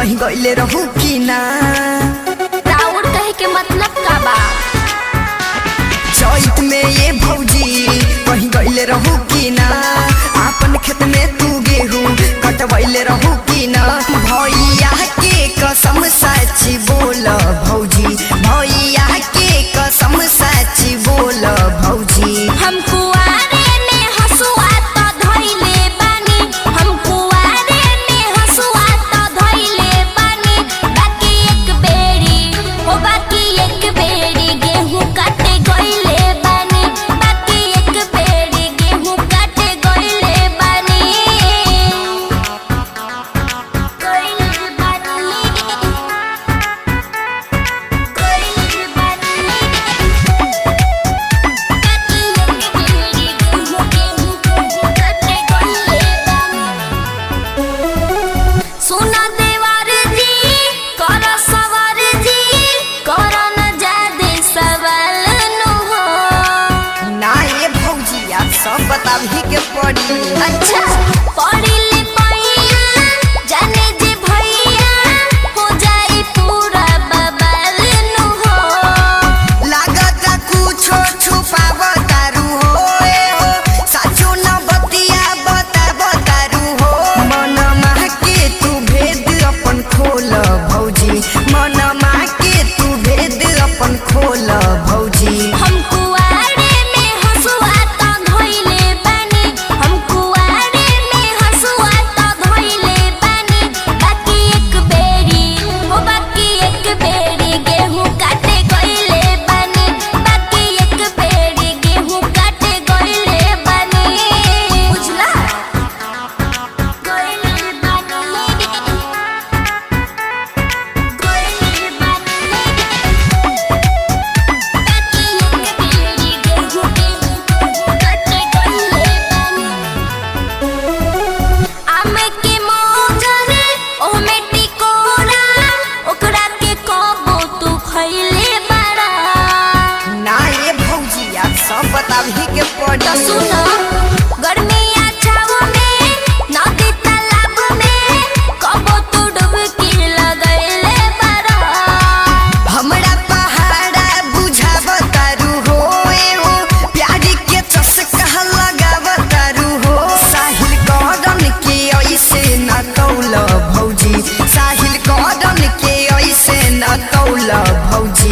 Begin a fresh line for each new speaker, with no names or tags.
कहीं गईले रहू की ना।
राउर कहे के मतलब का बा?
चैत में ये भौजी कहीं गईले रहू की ना। आपन खेत में तू गेहूं कटवैले रहू की ना। भैया के कसम सच्ची बोल भौजी, भैया के कसम सच्ची बोल भौजी।
हम कुआरे में हसुआ तो धइले बानी, हम कुआरे में हसुआ तो धइले बानी। बाकी एक बेरी गेहूं काटे गइले बानी, बाकी एक बेरी गेहूं काटे गइले बानी। गइले बानी, गइले बानी। सुना देवर जी कर सवार जी, कर न जादे सवाल नो हो।
ना ये भौजी आप सब बताबही के पड़ी।
अच्छा पढ़ी ले पैया जाने जे भैया, हो जाई पूरा बवाल नो हो।
लागत कुछो छुपावतारू हो ए हो, साचो न बतिया बतावतारू हो। मनमा के तू भेद अपन खोल भौजी, मनमा के तू भेद अपन खोल भौजी।
हम कुआरे में हसुआ तो धइले बानी, हम कुआरे में हसुआ तो धइले बानी। बाकी एक बेरी गेहूं काटे गइले बानी, बाकी एक बेरी गेहूं काटे गइले बानी। बुझला? गइले बानी, गइले बानी। आमे के मौजरे ओमे टिकोरा, ओकरा के कबो तू खइले बाड़ा।
ना ये भौजी आप सब बताबही के पड़ी।
तो सुनो गर्मिया छाव में नदी तालाब में कबो तू डुबकी लगइले बाड़ा।
हमरा पहाड़ा बुझावतारू हो ए हो, प्यारी के चस्का लगावतारू हो। साहिल कदम के ऐसे न कौल भौजी, साहिल कदम के ऐसे न कौल भौजी।